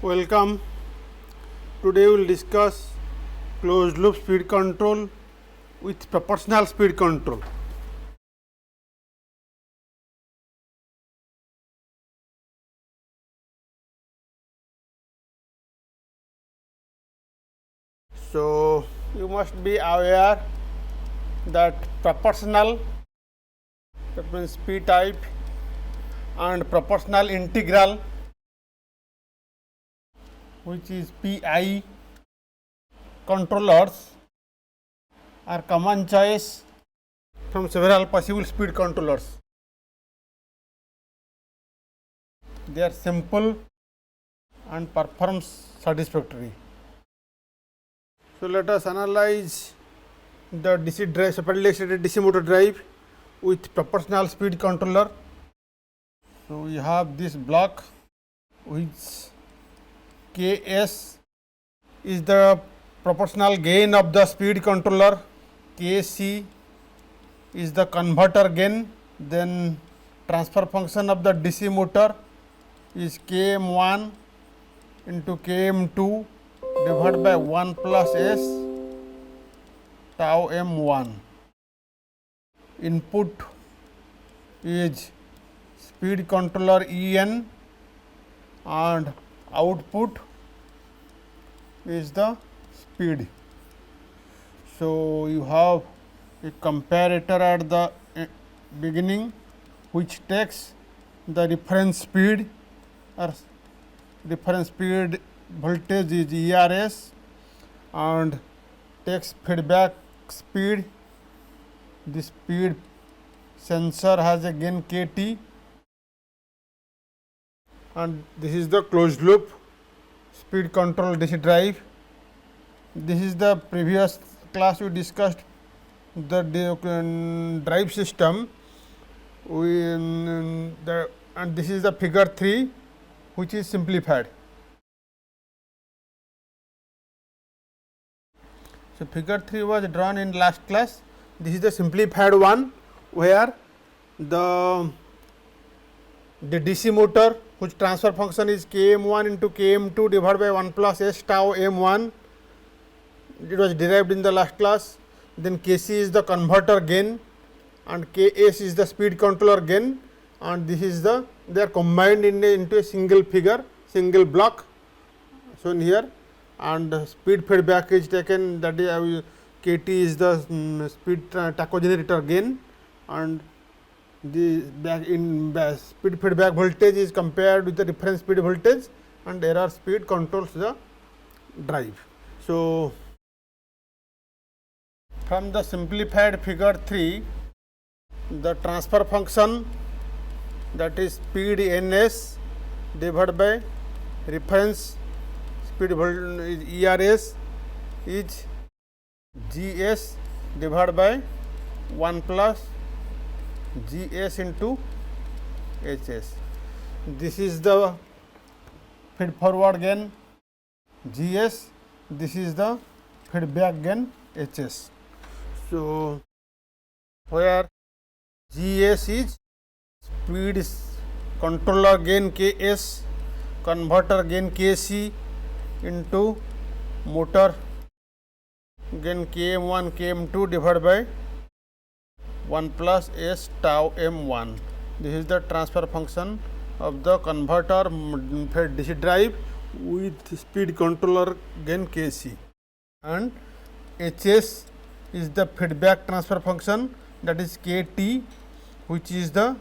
Welcome. Today we will discuss closed loop speed control with proportional speed control. So you must be aware that proportional, that means P type, and proportional integral, which is PI controllers, are common choice from several possible speed controllers. They are simple and performs satisfactory. So let us analyze the DC drive, separately excited DC motor drive with proportional speed controller. So we have this block which Ks is the proportional gain of the speed controller, Kc is the converter gain, then transfer function of the DC motor is Km1 into Km2 divided by 1 plus S tau M1. Input is speed controller En and output is the speed. So you have a comparator at the beginning which takes the reference speed or reference speed voltage is ERS and takes feedback speed. The speed sensor has a gain Kt, and this is the closed loop speed control DC drive. This is the previous class we discussed the drive system. And this is the figure 3 which is simplified. So figure 3 was drawn in last class. This is the simplified one where the DC motor whose transfer function is Km1 into Km2 divided by 1 plus S tau M1. It was derived in the last class. Then Kc is the converter gain and Ks is the speed controller gain, and this is the, they are combined into a single figure, single block shown here, and speed feedback is taken, that is Kt is the speed tachogenerator gain, and the speed feedback voltage is compared with the reference speed voltage, and error speed controls the drive. So from the simplified figure 3, the transfer function, that is speed Ns divided by reference speed ERS is Gs divided by 1 plus Gs into Hs. This is the feed forward gain Gs, this is the feedback gain Hs. So where Gs is speed controller gain Ks, converter gain Kc into motor gain Km1 Km2 divided by 1 plus S tau M1. This is the transfer function of the converter DC drive with speed controller gain Kc, and Hs is the feedback transfer function, that is Kt, which is the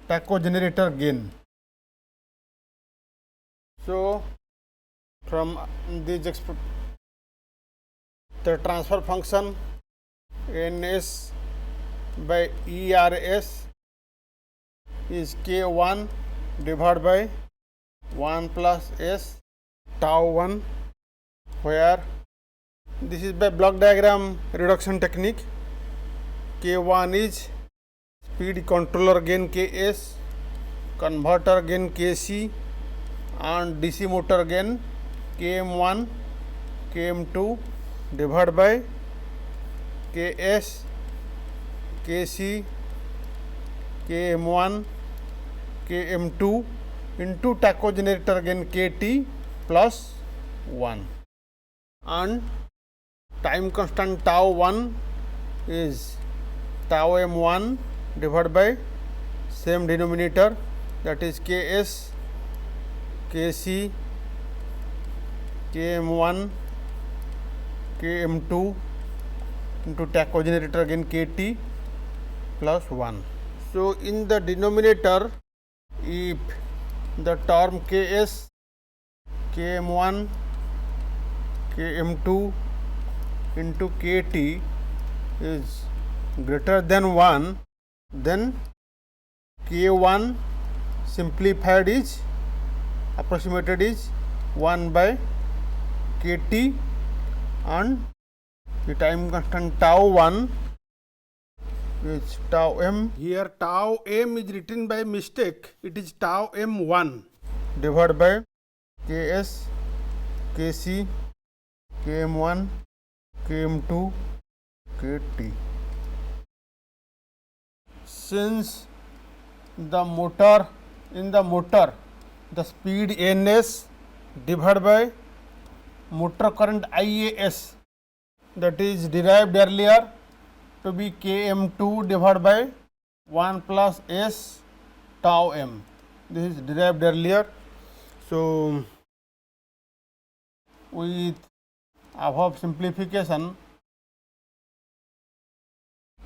tachogenerator gain. So from this the transfer function Ns by ERS is K1 divided by 1 plus S tau 1, where this is by block diagram reduction technique. K1 is speed controller gain Ks, converter gain Kc, and DC motor gain Km1 Km2 divided by Ks, Kc, Km1 Km2 into tacho generator again kt plus 1, and time constant tau 1 is tau m1 divided by same denominator, that is ks, kc, km1, km2 into tacho generator again kt plus 1. So, in the denominator, if the term ks, km1, km2 into kt is greater than 1, then k1 simplified is approximated is 1 by kt, and the time constant tau 1 is tau m. Here tau m is written by mistake, it is tau m1 divided by ks, kc, km1, km2, kt. Since the motor, in the motor, the speed ns divided by motor current IAS, that is derived earlier to be km2 divided by 1 plus s tau m. This is derived earlier. So, with above simplification,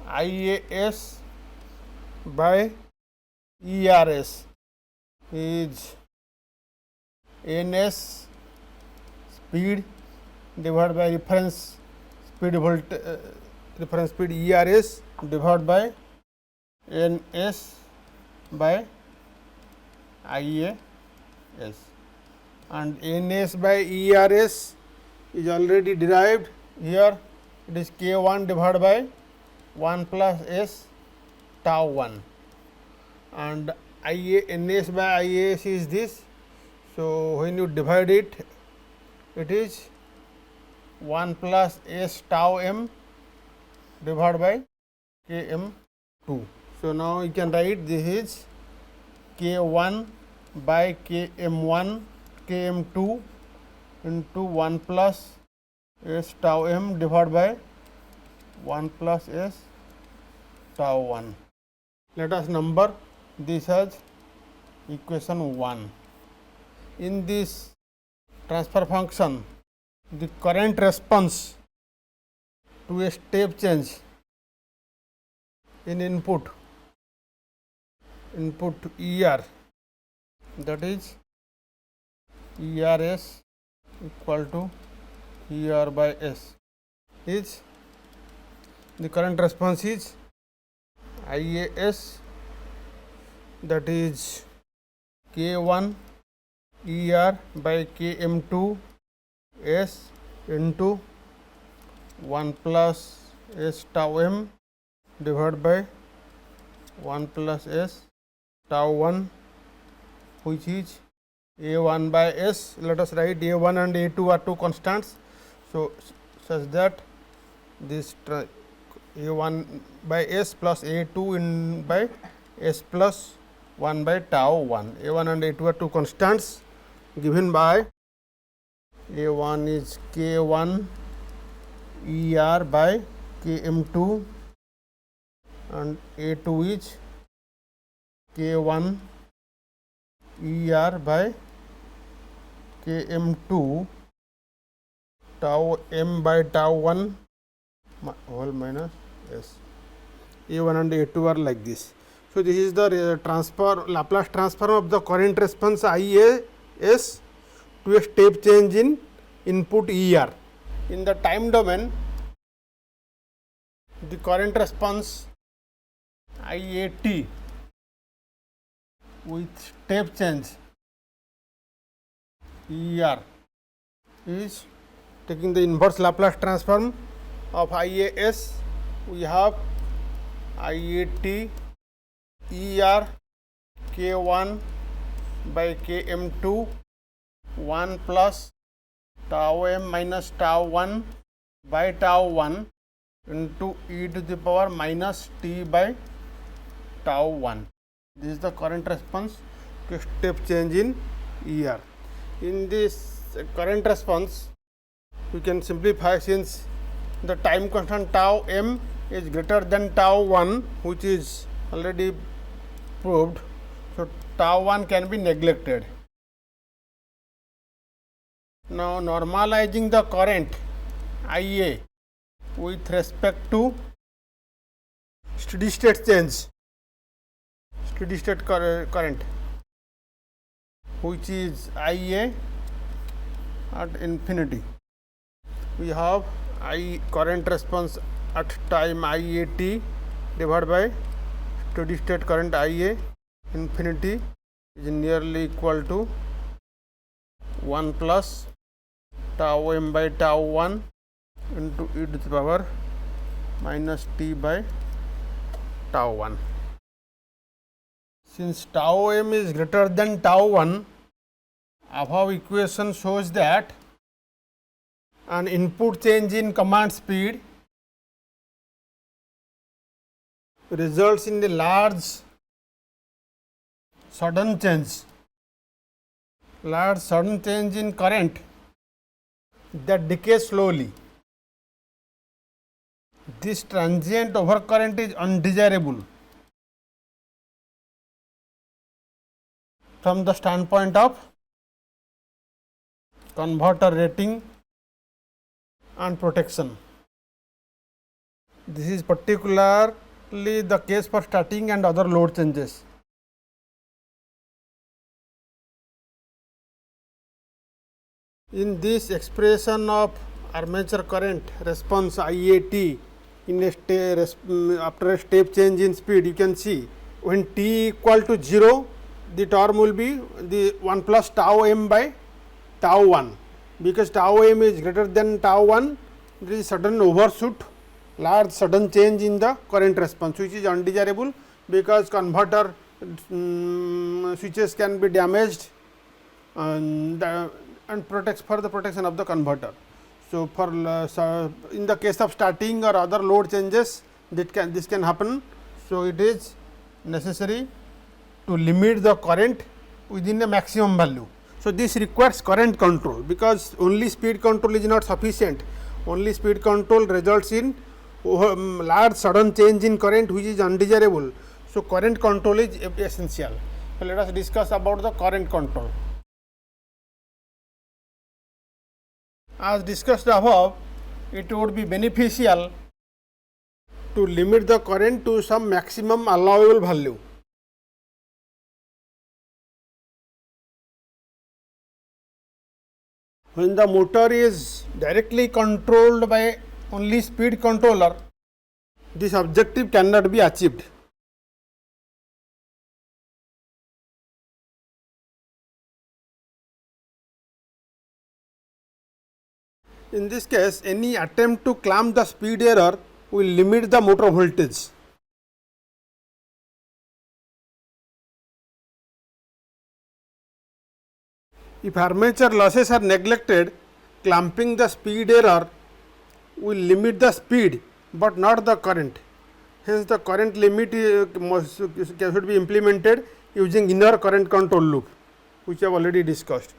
IAS by ERS is ns speed divided by reference speed reference speed ERS divided by ns by IAS, and ns by ERS is already derived. Here it is k1 divided by 1 plus s tau 1, and ns by IAS is this. So, when you divide it, it is 1 plus s tau m divided by km2. So, now you can write this is k1 by km1 km2 into 1 plus s tau m divided by 1 plus s tau 1. Let us number this as equation 1. In this transfer function, the current response to a step change in input ER, that is ERS equal to ER by S, is the current response is IAS, that is K1 ER by Km2 S into 1 plus S tau m divided by 1 plus S tau 1, which is A1 by S. Let us write A1 and A2 are two constants. So, such that this A1 by S plus A2 in by S plus 1 by tau 1. A1 and A2 are two constants given by A1 is K1 ER by Km2 and A2 is K1 ER by Km2 tau m by tau 1 whole minus S. A1 and A2 are like this. So, this is the Laplace transform of the current response IAS to a step change in input ER. In the time domain, the current response IAT with step change ER is taking the inverse Laplace transform of IAS. We have IAT ER K1 by Km2 1 plus tau m minus tau 1 by tau 1 into e to the power minus t by tau 1. This is the current response step change in ER. In this current response, we can simplify since the time constant tau m is greater than tau 1, which is already proved. So, tau 1 can be neglected. Now, normalizing the current IA with respect to steady state change, steady state current, which is IA at infinity. We have I current response at time IAT divided by steady state current IA infinity is nearly equal to 1 plus tau m by tau 1 into e to the power minus t by tau 1. Since tau m is greater than tau 1, above equation shows that an input change in command speed results in a large sudden change in current that decays slowly. This transient overcurrent is undesirable from the standpoint of converter rating and protection. This is particularly the case for starting and other load changes. In this expression of armature current response IAT in a after a step change in speed, you can see when t equal to 0, the term will be the 1 plus tau m by tau 1. Because tau m is greater than tau 1, there is sudden overshoot, large sudden change in the current response, which is undesirable because converter switches can be damaged and protects for the protection of the converter. So, for in the case of starting or other load changes, this can happen. So, it is necessary to limit the current within a maximum value. So, this requires current control because only speed control is not sufficient. Only speed control results in large sudden change in current, which is undesirable. So, current control is essential. So, let us discuss about the current control. As discussed above, it would be beneficial to limit the current to some maximum allowable value. When the motor is directly controlled by only speed controller, this objective cannot be achieved. In this case, any attempt to clamp the speed error will limit the motor voltage. If armature losses are neglected, clamping the speed error will limit the speed, but not the current. Hence, the current limit should be implemented using inner current control loop, which I have already discussed.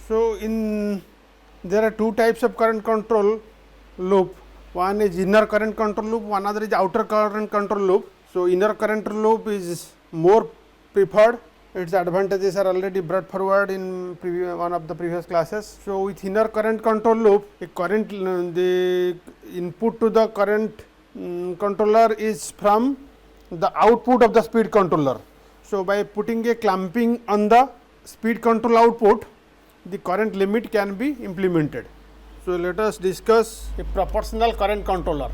So, there are two types of current control loop. One is inner current control loop, one other is outer current control loop. So, inner current loop is more preferred. Its advantages are already brought forward in one of the previous classes. So, with inner current control loop, the input to the current controller is from the output of the speed controller. So, by putting a clamping on the speed control output, the current limit can be implemented. So, let us discuss a proportional current controller.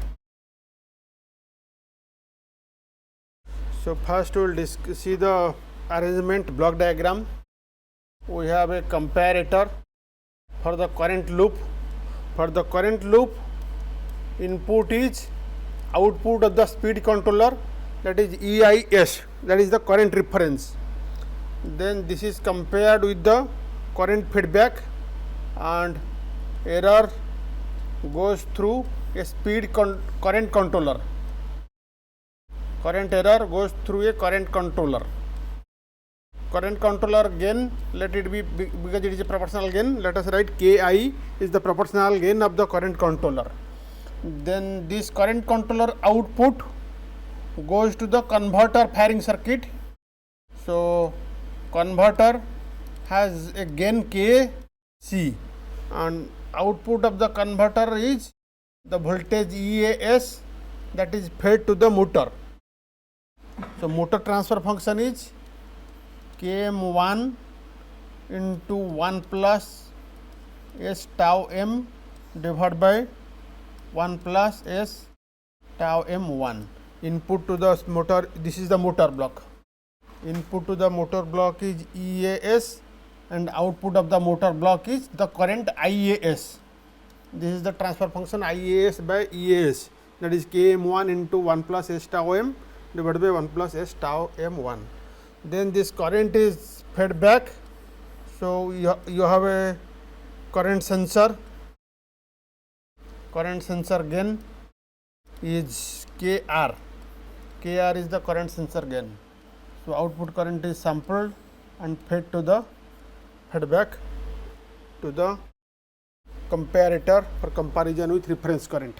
So, first we will see the arrangement block diagram. We have a comparator for the current loop. For the current loop, input is output of the speed controller, that is EIS, that is the current reference. Then this is compared with the current feedback, and error goes through a current controller. Current error goes through a current controller. Current controller gain, let it be, because it is a proportional gain, let us write Ki is the proportional gain of the current controller. Then this current controller output goes to the converter firing circuit. So converter has a gain Kc, and output of the converter is the voltage EAS, that is fed to the motor. So motor transfer function is Km1 into 1 plus S tau m divided by 1 plus S tau m1. Input to the motor, this is the motor block. Input to the motor block is EAS, and output of the motor block is the current IAS. This is the transfer function IAS by EAS, that is Km1 into 1 plus S tau m divided by 1 plus S tau m1. Then this current is fed back. So you have a current sensor. Current sensor gain is Kr. Kr is the current sensor gain. So output current is sampled and fed to the feedback to the comparator for comparison with reference current.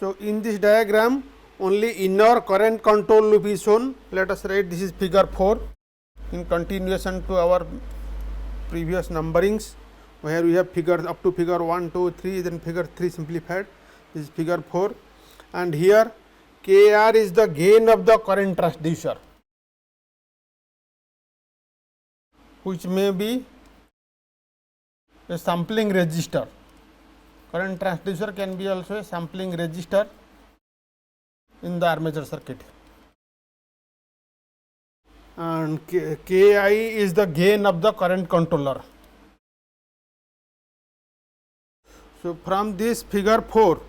So in this diagram, only inner current control loop is shown. Let us write this is figure 4 in continuation to our previous numberings, where we have figure up to figure 1, 2, 3, then figure 3 simplified. This is figure 4, and here Kr is the gain of the current transducer, which may be a sampling resistor. Current transducer can be also a sampling resistor in the armature circuit, and Ki is the gain of the current controller. So from this figure 4,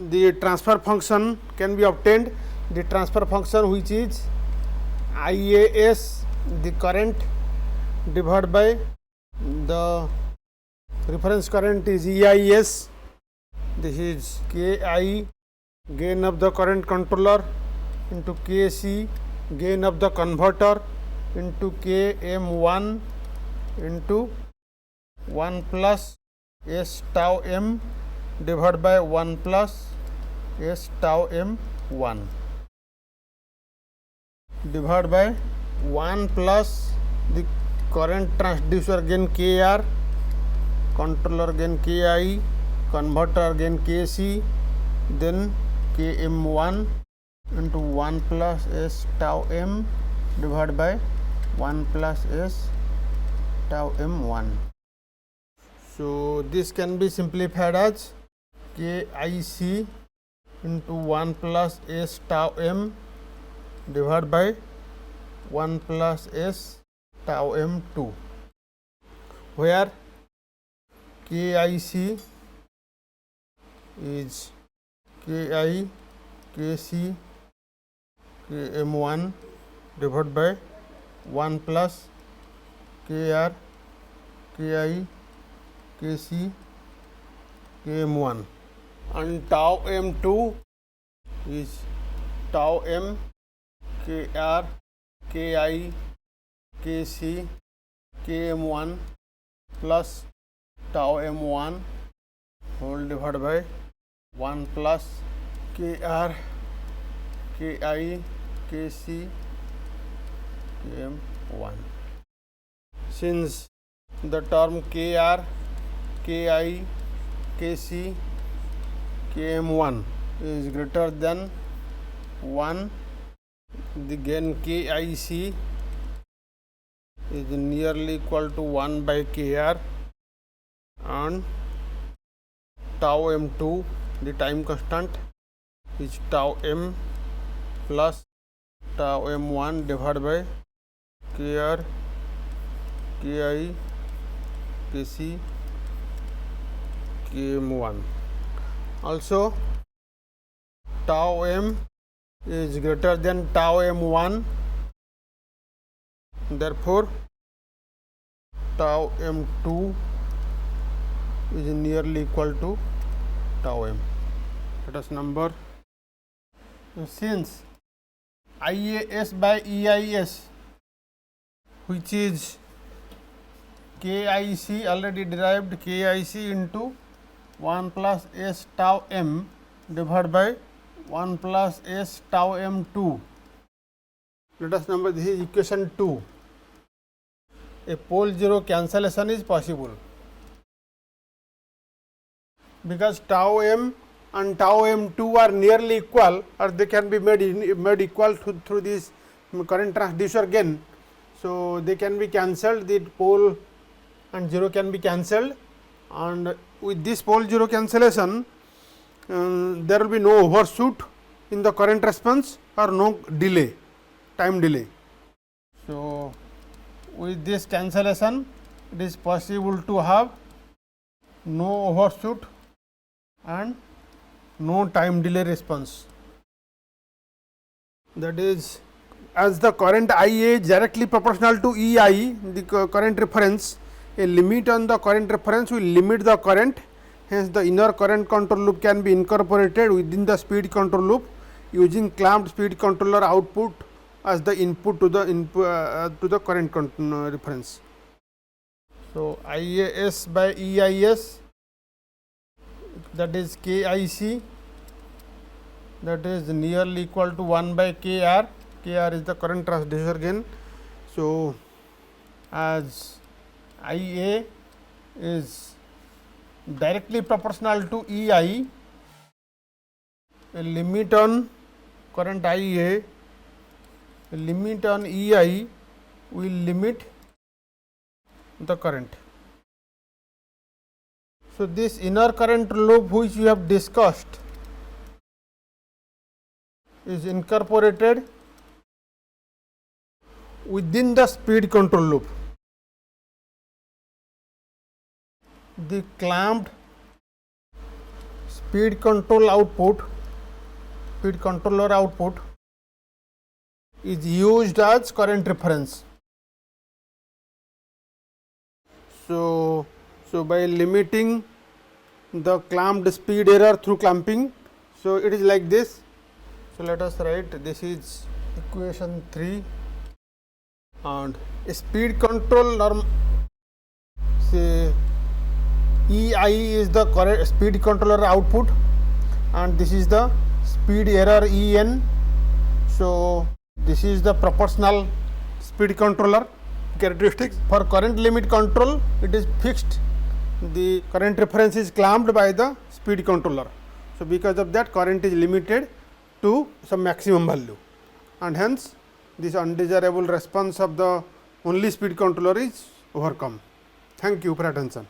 the transfer function can be obtained. The transfer function, which is IAS, the current, divided by the reference current is EIS. This is Ki, gain of the current controller, into Kc, gain of the converter, into Km1 into 1 plus S tau m divided by 1 plus S tau m1, divided by 1 plus the current transducer gain Kr, controller gain Ki, converter gain Kc, then Km1 into 1 plus S tau m divided by 1 plus S tau m1. So this can be simplified as Kic into 1 plus S tau m divided by 1 plus S tau m2, where Kic is Ki, Kc, Km1 divided by 1 plus Kr, Ki, Kc, Km1, and tau m2 is tau m, Kr, Ki, Kc, Km1 plus tau m1 whole divided by 1 plus Kr, Ki, Kc, Km1. Since the term Kr, Ki, Kc, Km1 is greater than 1, the gain Kic is nearly equal to 1 by Kr, and tau m2, the time constant, is tau m plus tau m1 divided by Kr, Ki, Kc, Km1. Also tau m is greater than tau m1, therefore tau m2 is nearly equal to tau m. Let us number. Since IAS by EIS, which is KIC, already derived KIC into 1 plus S tau m divided by 1 plus S tau m2. Let us number, this is equation 2. A pole zero cancellation is possible because tau m and tau m2 are nearly equal, or they can be made equal through this current transducer gain. So, they can be cancelled, the pole and zero can be cancelled, and with this pole zero cancellation there will be no overshoot in the current response or no delay, time delay. So, with this cancellation it is possible to have no overshoot and no time delay response. That is, as the current IA is directly proportional to EI, the current reference, a limit on the current reference will limit the current. Hence, the inner current control loop can be incorporated within the speed control loop using clamped speed controller output as the input to the current reference. So, IAS by EIS, that is KIC, that is nearly equal to 1 by KR. KR is the current transducer gain. So, as IA is directly proportional to EI, a limit on current IA, a limit on EI will limit the current. So, this inner current loop which we have discussed is incorporated within the speed control loop. The clamped speed controller output is used as current reference. So, by limiting the clamped speed error through clamping, so it is like this. So, let us write, this is equation 3, and speed control norm, say EI is the correct speed controller output and this is the speed error EN. So, this is the proportional speed controller characteristics. For current limit control, it is fixed, the current reference is clamped by the speed controller. So, because of that, current is limited to some maximum value, and hence this undesirable response of the only speed controller is overcome. Thank you for attention.